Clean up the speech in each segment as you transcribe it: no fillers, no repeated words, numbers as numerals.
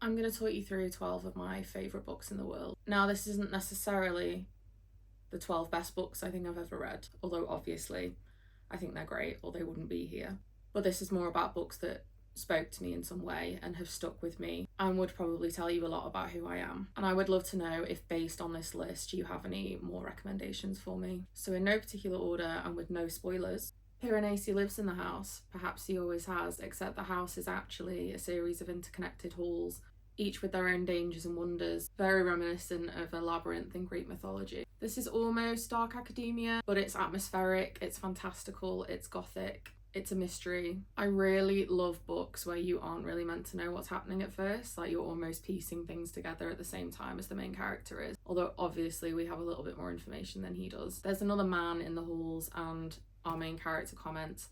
I'm going to talk you through 12 of my favourite books in the world. Now, this isn't necessarily the 12 best books I think I've ever read, although obviously I think they're great or they wouldn't be here. But this is more about books that spoke to me in some way and have stuck with me and would probably tell you a lot about who I am. And I would love to know if, based on this list, you have any more recommendations for me. So in no particular order and with no spoilers, Piranesi lives in the house. Perhaps he always has, except the house is actually a series of interconnected halls, each with their own dangers and wonders, very reminiscent of a labyrinth in Greek mythology. This is almost dark academia, but it's atmospheric, it's fantastical, it's gothic. It's a mystery. I really love books where you aren't really meant to know what's happening at first, like you're almost piecing things together at the same time as the main character is. Although obviously we have a little bit more information than he does. There's another man in the halls and our main character comments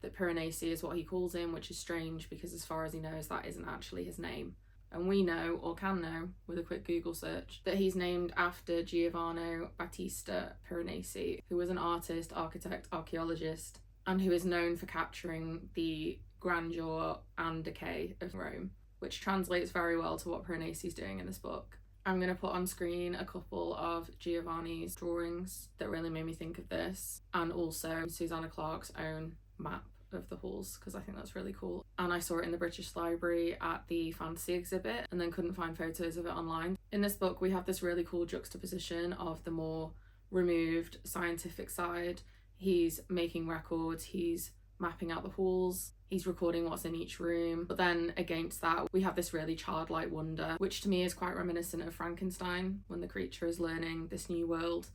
that Piranesi is what he calls him, which is strange because as far as he knows that isn't actually his name. And we know, or can know, with a quick Google search, that he's named after Giovanni Battista Piranesi, who was an artist, architect, archaeologist, and who is known for capturing the grandeur and decay of Rome, which translates very well to what Piranesi's doing in this book. I'm going to put on screen a couple of Giovanni's drawings that really made me think of this, and also Susanna Clarke's own map of the halls, because I think that's really cool. And I saw it in the British Library at the fantasy exhibit and then couldn't find photos of it online. In this book we have this really cool juxtaposition of the more removed scientific side. He's making records, he's mapping out the halls, he's recording what's in each room. But then against that, we have this really childlike wonder, which to me is quite reminiscent of Frankenstein, when the creature is learning this new world.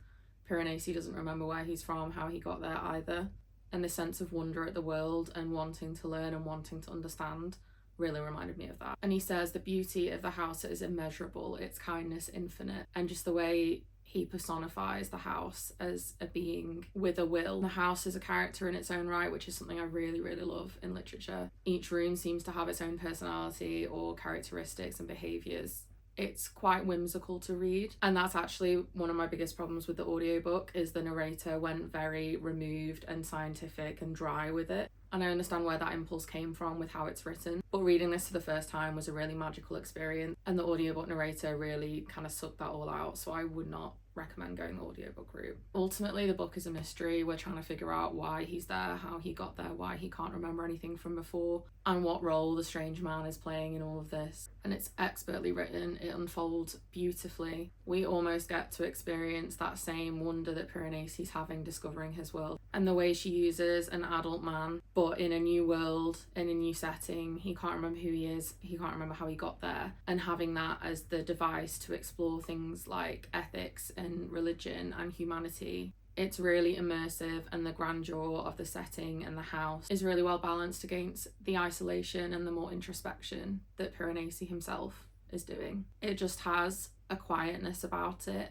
Piranesi doesn't remember where he's from, how he got there either. And the sense of wonder at the world and wanting to learn and wanting to understand really reminded me of that. And he says the beauty of the house is immeasurable, its kindness infinite, and just the way he personifies the house as a being with a will. The house is a character in its own right, which is something I really, really love in literature. Each room seems to have its own personality or characteristics and behaviours. It's quite whimsical to read, and that's actually one of my biggest problems with the audiobook, is the narrator went very removed and scientific and dry with it. And I understand where that impulse came from with how it's written, but reading this for the first time was a really magical experience, and the audiobook narrator really kind of sucked that all out, so I would not recommend going the audiobook route. Ultimately, the book is a mystery. We're trying to figure out why he's there, how he got there, why he can't remember anything from before, and what role the strange man is playing in all of this. And it's expertly written, it unfolds beautifully. We almost get to experience that same wonder that Piranesi's having discovering his world. And the way she uses an adult man, but in a new world, in a new setting, he can't remember who he is, he can't remember how he got there, and having that as the device to explore things like ethics and religion and humanity. It's really immersive, and the grandeur of the setting and the house is really well balanced against the isolation and the more introspection that Piranesi himself is doing. It just has a quietness about it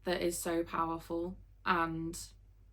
that is so powerful and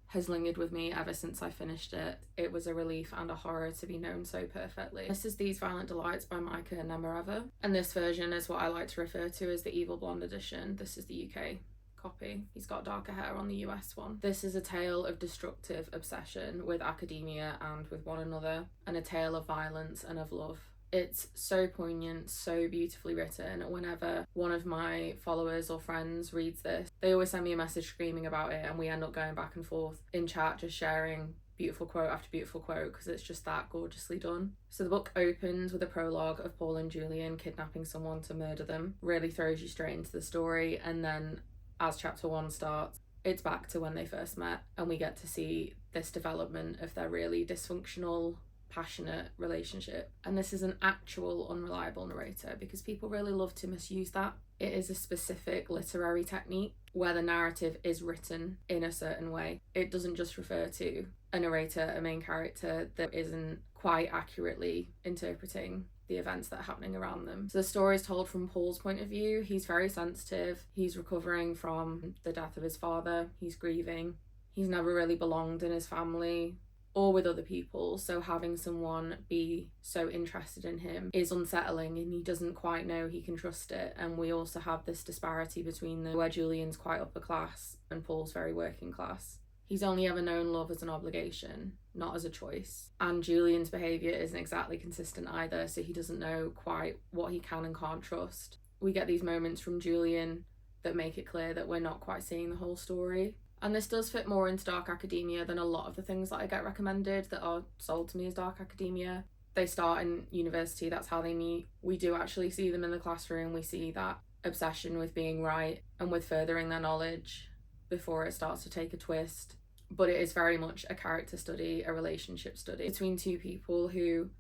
has lingered with me ever since I finished it. It was a relief and a horror to be known so perfectly. This is These Violent Delights by Micah Nemereva, and this version is what I like to refer to as the Evil Blonde edition. This is the UK copy. He's got darker hair on the US one. This is a tale of destructive obsession with academia and with one another, and a tale of violence and of love. It's so poignant, so beautifully written. Whenever one of my followers or friends reads this, they always send me a message screaming about it, and we end up going back and forth in chat, just sharing beautiful quote after beautiful quote, because it's just that gorgeously done. So the book opens with a prologue of Paul and Julian kidnapping someone to murder them. Really throws you straight into the story, and then as chapter 1 starts, it's back to when they first met, and we get to see this development of their really dysfunctional, passionate relationship. And this is an actual unreliable narrator, because people really love to misuse that. It is a specific literary technique where the narrative is written in a certain way. It doesn't just refer to a narrator, a main character that isn't quite accurately interpreting the events that are happening around them. So the story is told from Paul's point of view. He's very sensitive. He's recovering from the death of his father. He's grieving. He's never really belonged in his family or with other people, so having someone be so interested in him is unsettling, and he doesn't quite know he can trust it. And we also have this disparity between them, where Julian's quite upper class and Paul's very working class. He's only ever known love as an obligation, not as a choice. And Julian's behaviour isn't exactly consistent either, so he doesn't know quite what he can and can't trust. We get these moments from Julian that make it clear that we're not quite seeing the whole story. And this does fit more into dark academia than a lot of the things that I get recommended that are sold to me as dark academia. They start in university, that's how they meet. We do actually see them in the classroom. We see that obsession with being right and with furthering their knowledge before it starts to take a twist. But it is very much a character study, a relationship study between two people who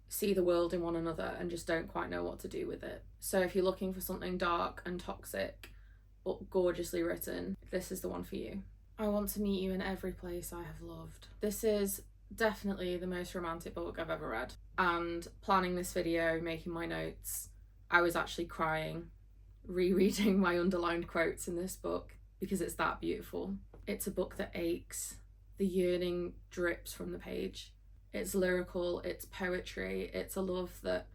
see the world in one another and just don't quite know what to do with it. So if you're looking for something dark and toxic but gorgeously written, this is the one for you. I Want to Meet You in Every Place I Have Loved. This is definitely the most romantic book I've ever read. And planning this video, making my notes, I was actually crying, rereading my underlined quotes in this book because it's that beautiful. It's a book that aches. The yearning drips from the page. It's lyrical, it's poetry, it's a love that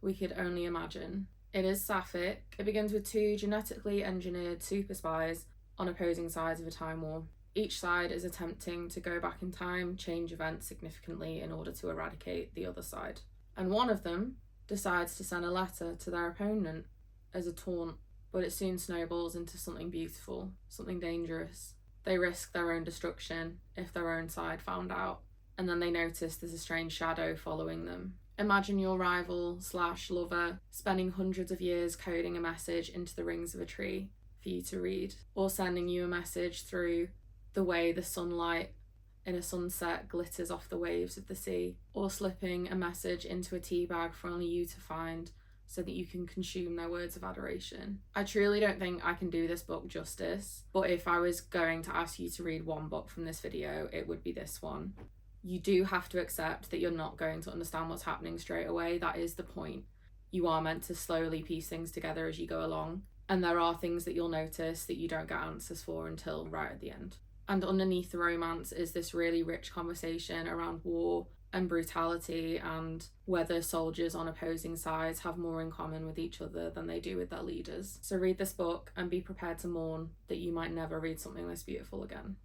we could only imagine. It is sapphic. It begins with two genetically engineered super spies on opposing sides of a time war. Each side is attempting to go back in time, change events significantly in order to eradicate the other side. And one of them decides to send a letter to their opponent as a taunt, but it soon snowballs into something beautiful, something dangerous. They risk their own destruction if their own side found out, and then they notice there's a strange shadow following them. Imagine your rival/lover spending hundreds of years coding a message into the rings of a tree for you to read, or sending you a message through the way the sunlight in a sunset glitters off the waves of the sea, or slipping a message into a tea bag for only you to find so that you can consume their words of adoration. I truly don't think I can do this book justice, but if I was going to ask you to read one book from this video, it would be this one. You do have to accept that you're not going to understand what's happening straight away. That is the point. You are meant to slowly piece things together as you go along, and there are things that you'll notice that you don't get answers for until right at the end. And underneath the romance is this really rich conversation around war and brutality and whether soldiers on opposing sides have more in common with each other than they do with their leaders. So read this book and be prepared to mourn that you might never read something this beautiful again.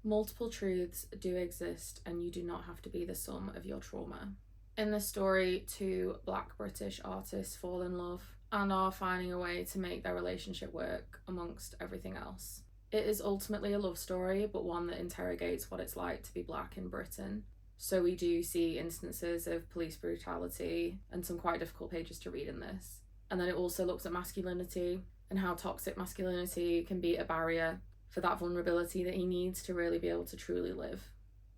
Multiple truths do exist, and you do not have to be the sum of your trauma. In this story, two Black British artists fall in love and are finding a way to make their relationship work amongst everything else. It is ultimately a love story, but one that interrogates what it's like to be Black in Britain. So we do see instances of police brutality and some quite difficult pages to read in this. And then it also looks at masculinity and how toxic masculinity can be a barrier for that vulnerability that he needs to really be able to truly live.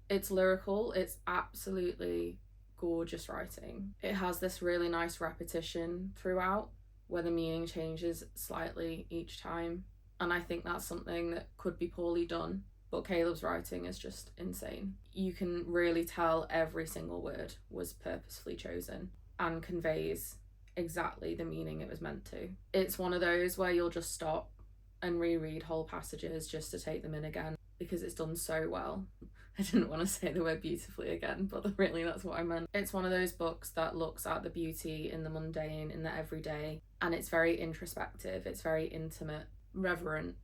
It's lyrical, it's absolutely gorgeous writing. It has this really nice repetition throughout where the meaning changes slightly each time. And I think that's something that could be poorly done. But Caleb's writing is just insane. You can really tell every single word was purposefully chosen and conveys exactly the meaning it was meant to. It's one of those where you'll just stop and reread whole passages just to take them in again because it's done so well. I didn't want to say the word beautifully again, but really that's what I meant. It's one of those books that looks at the beauty in the mundane, in the everyday, and it's very introspective, it's very intimate, reverent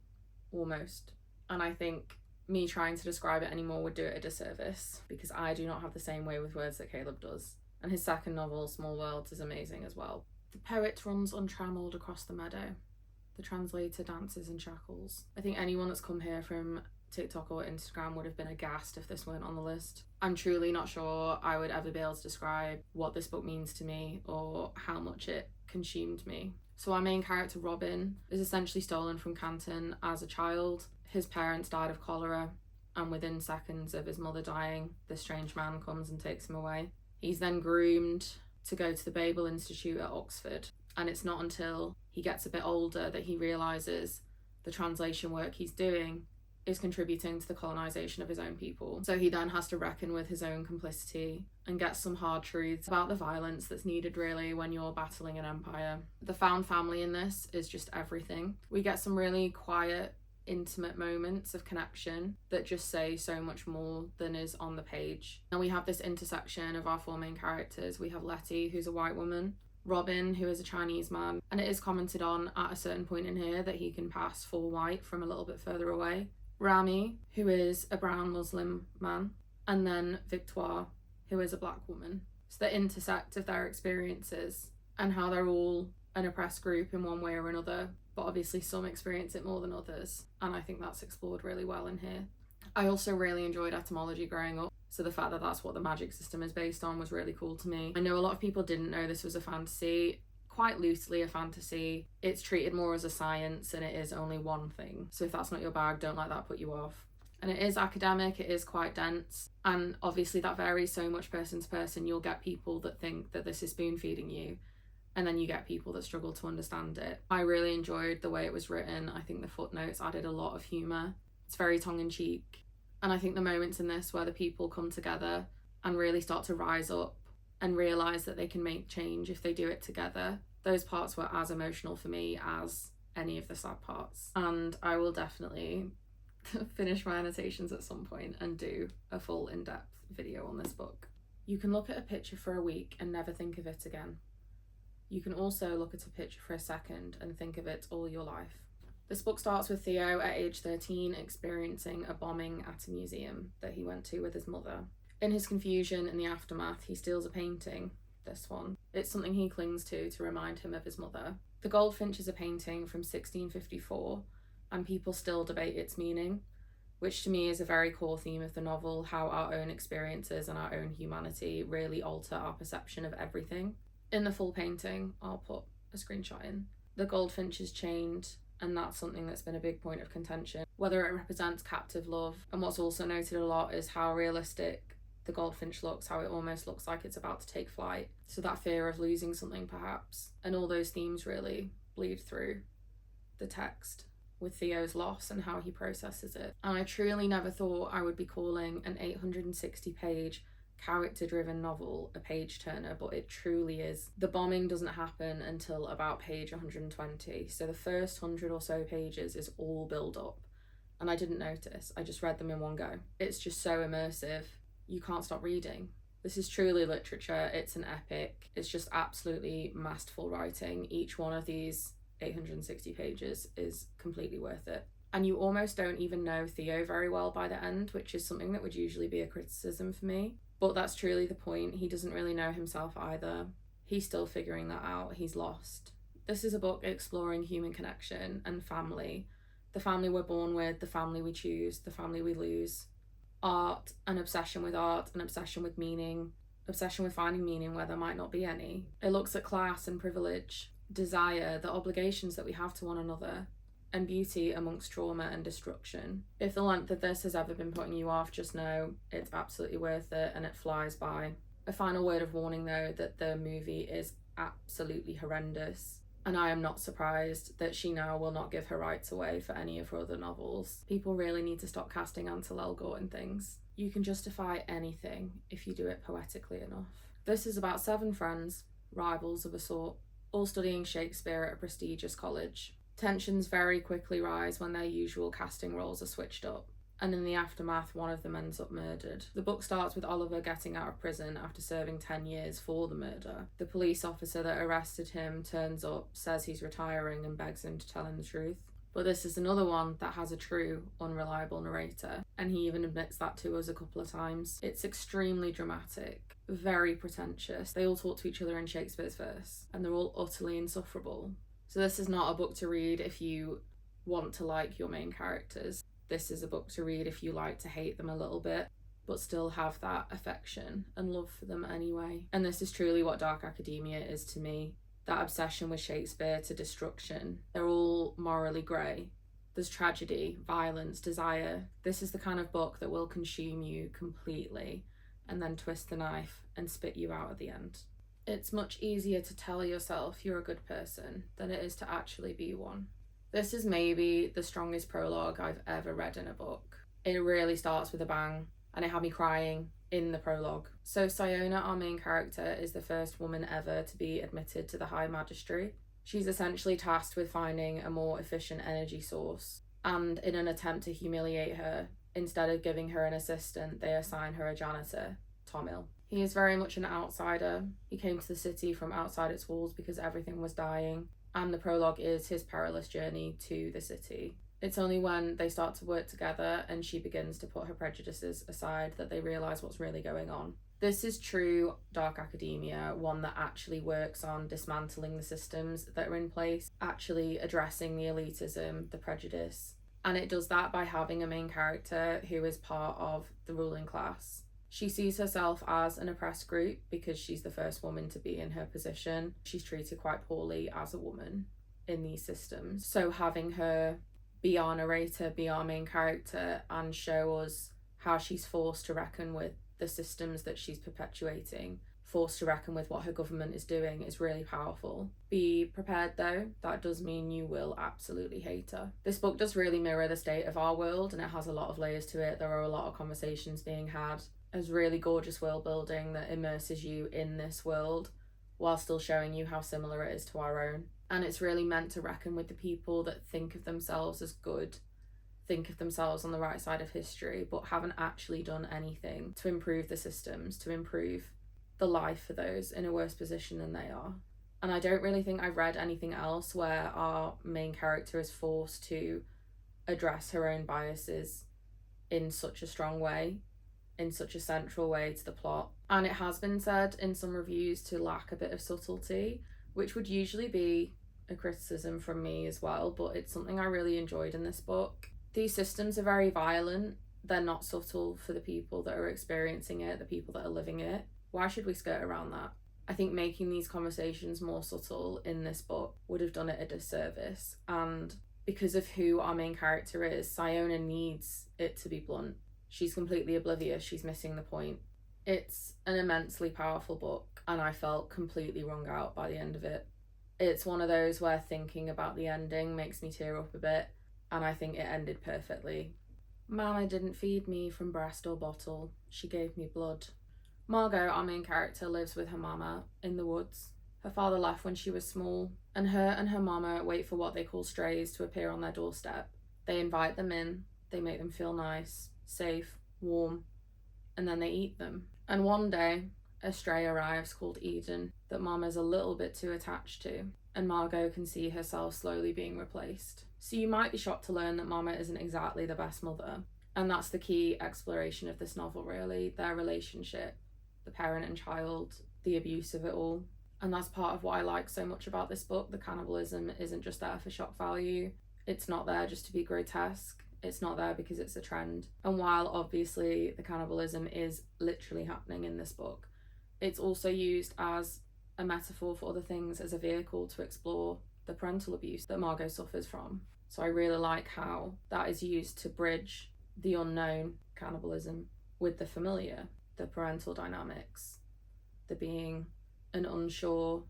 almost. And I think me trying to describe it anymore would do it a disservice because I do not have the same way with words that Caleb does. And his second novel, Small Worlds, is amazing as well. The poet runs untrammeled across the meadow. The translator dances in shackles. I think anyone that's come here from TikTok or Instagram would have been aghast if this weren't on the list. I'm truly not sure I would ever be able to describe what this book means to me or how much it consumed me. So our main character, Robin, is essentially stolen from Canton as a child. His parents died of cholera, and within seconds of his mother dying, this strange man comes and takes him away. He's then groomed to go to the Babel Institute at Oxford, and it's not until he gets a bit older that he realises the translation work he's doing is contributing to the colonisation of his own people. So he then has to reckon with his own complicity and get some hard truths about the violence that's needed really when you're battling an empire. The found family in this is just everything. We get some really quiet, intimate moments of connection that just say so much more than is on the page. And we have this intersection of our four main characters. We have Letty, who's a white woman, Robin, who is a Chinese man, and it is commented on at a certain point in here that he can pass for white from a little bit further away. Rami, who is a brown Muslim man, and then Victoire, who is a black woman. So the intersect of their experiences and how they're all an oppressed group in one way or another, but obviously some experience it more than others, and I think that's explored really well in here. I also really enjoyed etymology growing up, so the fact that that's what the magic system is based on was really cool to me. I know a lot of people didn't know this was a fantasy, quite loosely a fantasy. It's treated more as a science and it is only one thing, so if that's not your bag, don't let that put you off. And it is academic, it is quite dense, and obviously that varies so much person to person. You'll get people that think that this is spoon feeding you, and then you get people that struggle to understand it. I really enjoyed the way it was written. I think the footnotes added a lot of humour. It's very tongue-in-cheek, and I think the moments in this where the people come together and really start to rise up and realise that they can make change if they do it together, those parts were as emotional for me as any of the sad parts. And I will definitely finish my annotations at some point and do a full in-depth video on this book. You can look at a picture for a week and never think of it again. You can also look at a picture for a second and think of it all your life. This book starts with Theo at age 13 experiencing a bombing at a museum that he went to with his mother. In his confusion and the aftermath, he steals a painting, this one. It's something he clings to remind him of his mother. The Goldfinch is a painting from 1654, and people still debate its meaning, which to me is a very core theme of the novel, how our own experiences and our own humanity really alter our perception of everything. In the full painting, I'll put a screenshot in, the goldfinch is chained, and that's something that's been a big point of contention, whether it represents captive love. And what's also noted a lot is how realistic the goldfinch looks, how it almost looks like it's about to take flight. So that fear of losing something perhaps, and all those themes really bleed through the text with Theo's loss and how he processes it. And I truly never thought I would be calling an 860-page character-driven novel a page-turner, but it truly is. The bombing doesn't happen until about page 120, so the first 100 or so pages is all build-up, and I didn't notice. I just read them in one go. It's just so immersive. You can't stop reading. This is truly literature. It's an epic. It's just absolutely masterful writing. Each one of these 860 pages is completely worth it. And you almost don't even know Theo very well by the end, which is something that would usually be a criticism for me. But that's truly the point. He doesn't really know himself either. He's still figuring that out. He's lost. This is a book exploring human connection and family. The family we're born with, the family we choose, the family we lose. Art, an obsession with art, an obsession with meaning, obsession with finding meaning where there might not be any. It looks at class and privilege, desire, the obligations that we have to one another, and beauty amongst trauma and destruction. If the length of this has ever been putting you off, just know it's absolutely worth it and it flies by. A final word of warning though, that the movie is absolutely horrendous, and I am not surprised that she now will not give her rights away for any of her other novels. People really need to stop casting Ansel Elgort in things. You can justify anything if you do it poetically enough. This is about 7 friends, rivals of a sort, all studying Shakespeare at a prestigious college. Tensions very quickly rise when their usual casting roles are switched up, and in the aftermath, one of them ends up murdered. The book starts with Oliver getting out of prison after serving 10 years for the murder. The police officer that arrested him turns up, says he's retiring, and begs him to tell him the truth. But this is another one that has a true, unreliable narrator, and he even admits that to us a couple of times. It's extremely dramatic, very pretentious. They all talk to each other in Shakespeare's verse, and they're all utterly insufferable. So this is not a book to read if you want to like your main characters. This is a book to read if you like to hate them a little bit, but still have that affection and love for them anyway. And this is truly what Dark Academia is to me. That obsession with Shakespeare to destruction. They're all morally grey. There's tragedy, violence, desire. This is the kind of book that will consume you completely and then twist the knife and spit you out at the end. It's much easier to tell yourself you're a good person than it is to actually be one. This is maybe the strongest prologue I've ever read in a book. It really starts with a bang, and it had me crying in the prologue. So Siona, our main character, is the first woman ever to be admitted to the High Magistracy. She's essentially tasked with finding a more efficient energy source, and in an attempt to humiliate her, instead of giving her an assistant, they assign her a janitor, Tomil. He is very much an outsider. He came to the city from outside its walls because everything was dying, and the prologue is his perilous journey to the city. It's only when they start to work together and she begins to put her prejudices aside that they realise what's really going on. This is true dark academia, one that actually works on dismantling the systems that are in place, actually addressing the elitism, the prejudice. And it does that by having a main character who is part of the ruling class. She sees herself as an oppressed group because she's the first woman to be in her position. She's treated quite poorly as a woman in these systems. So having her be our narrator, be our main character, and show us how she's forced to reckon with the systems that she's perpetuating, forced to reckon with what her government is doing, is really powerful. Be prepared though, that does mean you will absolutely hate her. This book does really mirror the state of our world, and it has a lot of layers to it. There are a lot of conversations being had. There's really gorgeous world building that immerses you in this world while still showing you how similar it is to our own. And it's really meant to reckon with the people that think of themselves as good, think of themselves on the right side of history, but haven't actually done anything to improve the systems, to improve the life for those in a worse position than they are. And I don't really think I've read anything else where our main character is forced to address her own biases in such a strong way, in such a central way to the plot. And it has been said in some reviews to lack a bit of subtlety, which would usually be a criticism from me as well, but it's something I really enjoyed in this book. These systems are very violent. They're not subtle for the people that are experiencing it, the people that are living it. Why should we skirt around that? I think making these conversations more subtle in this book would have done it a disservice. And because of who our main character is, Siona needs it to be blunt. She's completely oblivious. She's missing the point. It's an immensely powerful book, and I felt completely wrung out by the end of it. It's one of those where thinking about the ending makes me tear up a bit, and I think it ended perfectly. Mama didn't feed me from breast or bottle. She gave me blood. Margot, our main character, lives with her mama in the woods. Her father left when she was small, and her mama wait for what they call strays to appear on their doorstep. They invite them in, they make them feel nice, safe, warm, and then they eat them. And one day, a stray arrives called Eden that Mama's a little bit too attached to, and Margot can see herself slowly being replaced. So you might be shocked to learn that Mama isn't exactly the best mother, and that's the key exploration of this novel really, their relationship, the parent and child, the abuse of it all. And that's part of what I like so much about this book. The cannibalism isn't just there for shock value. It's not there just to be grotesque. It's not there because it's a trend. And while obviously the cannibalism is literally happening in this book, it's also used as a metaphor for other things, as a vehicle to explore the parental abuse that Margot suffers from. So I really like how that is used to bridge the unknown cannibalism with the familiar, the parental dynamics, the being an unsure,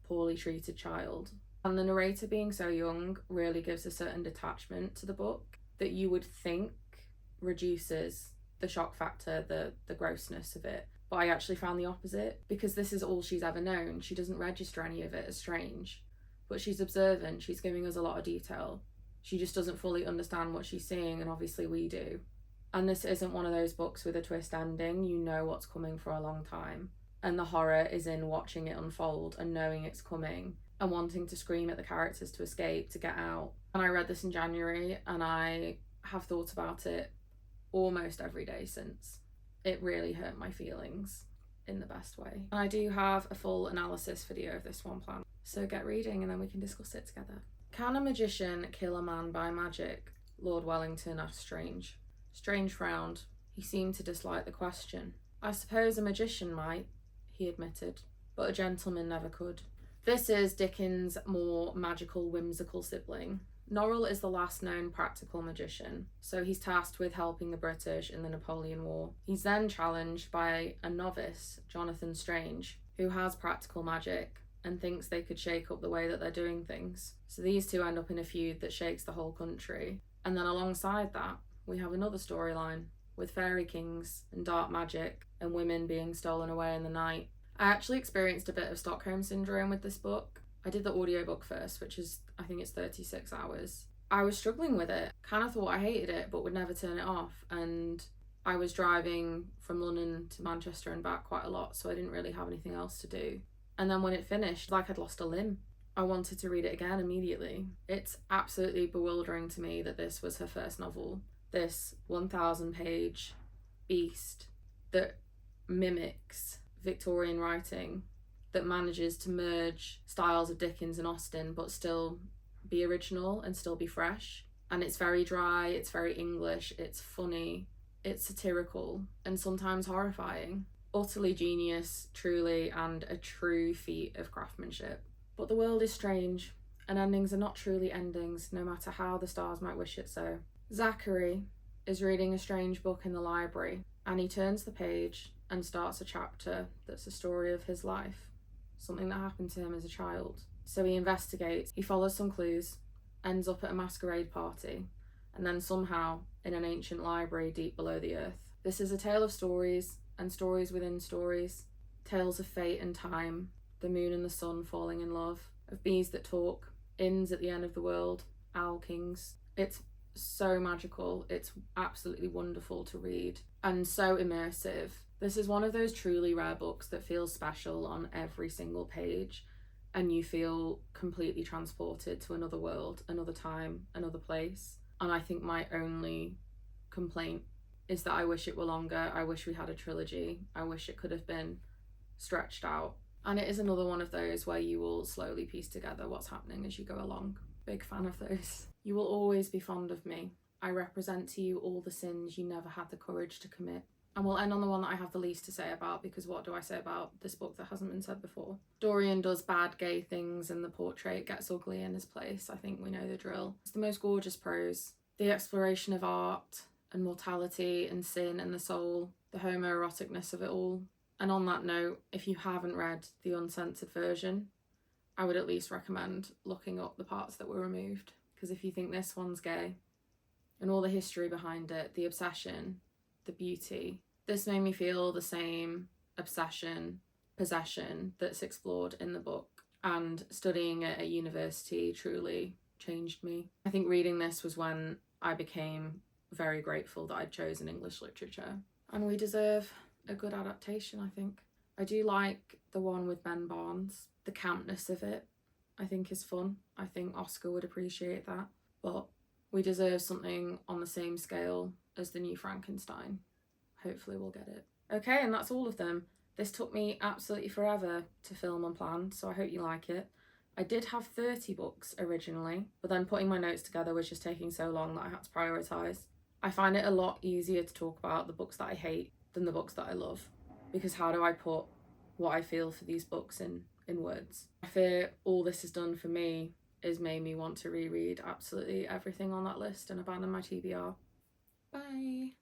poorly treated child. And the narrator being so young really gives a certain detachment to the book that you would think reduces the shock factor, the grossness of it. But I actually found the opposite, because this is all she's ever known. She doesn't register any of it as strange, but she's observant, she's giving us a lot of detail. She just doesn't fully understand what she's seeing, and obviously we do. And this isn't one of those books with a twist ending. You know what's coming for a long time. And the horror is in watching it unfold and knowing it's coming and wanting to scream at the characters to escape, to get out. And I read this in January, and I have thought about it almost every day since. It really hurt my feelings in the best way. And I do have a full analysis video of this one planned. So get reading and then we can discuss it together. Can a magician kill a man by magic? Lord Wellington asked Strange. Strange frowned. He seemed to dislike the question. I suppose a magician might, he admitted, but a gentleman never could. This is Dickens' more magical, whimsical sibling. Norrell is the last known practical magician, so he's tasked with helping the British in the Napoleon War. He's then challenged by a novice, Jonathan Strange, who has practical magic and thinks they could shake up the way that they're doing things. So these two end up in a feud that shakes the whole country. And then alongside that, we have another storyline with fairy kings and dark magic and women being stolen away in the night. I actually experienced a bit of Stockholm Syndrome with this book. I did the audiobook first, which is, I think it's 36 hours. I was struggling with it. Kind of thought I hated it, but would never turn it off. And I was driving from London to Manchester and back quite a lot, so I didn't really have anything else to do. And then when it finished, like I'd lost a limb. I wanted to read it again immediately. It's absolutely bewildering to me that this was her first novel. This 1,000-page beast that mimics Victorian writing, that manages to merge styles of Dickens and Austen but still be original and still be fresh. And it's very dry, it's very English, it's funny, it's satirical, and sometimes horrifying. Utterly genius, truly, and a true feat of craftsmanship. But the world is strange, and endings are not truly endings, no matter how the stars might wish it so. Zachary is reading a strange book in the library, and he turns the page and starts a chapter that's a story of his life, something that happened to him as a child. So he investigates, he follows some clues, ends up at a masquerade party, and then somehow in an ancient library deep below the earth. This is a tale of stories, and stories within stories, tales of fate and time, the moon and the sun falling in love, of bees that talk, inns at the end of the world, owl kings. It's so magical, it's absolutely wonderful to read, and so immersive. This is one of those truly rare books that feels special on every single page, and you feel completely transported to another world, another time, another place. And I think my only complaint is that I wish it were longer. I wish we had a trilogy. I wish it could have been stretched out. And it is another one of those where you will slowly piece together what's happening as you go along. Big fan of those. You will always be fond of me. I represent to you all the sins you never had the courage to commit. And we'll end on the one that I have the least to say about, because what do I say about this book that hasn't been said before? Dorian does bad gay things and the portrait gets ugly in his place. I think we know the drill. It's the most gorgeous prose. The exploration of art and mortality and sin and the soul, the homoeroticness of it all. And on that note, if you haven't read the uncensored version, I would at least recommend looking up the parts that were removed. Because if you think this one's gay, and all the history behind it, the obsession, the beauty, this made me feel the same obsession, possession that's explored in the book. And studying at a university truly changed me. I think reading this was when I became very grateful that I'd chosen English literature. And we deserve a good adaptation, I think. I do like the one with Ben Barnes. The campness of it, I think, is fun. I think Oscar would appreciate that. But we deserve something on the same scale as the new Frankenstein. Hopefully we'll get it. Okay, and that's all of them. This took me absolutely forever to film and plan, so I hope you like it. I did have 30 books originally, but then putting my notes together was just taking so long that I had to prioritise. I find it a lot easier to talk about the books that I hate than the books that I love, because how do I put what I feel for these books in words? I fear all this has done for me is made me want to reread absolutely everything on that list and abandon my TBR. Bye.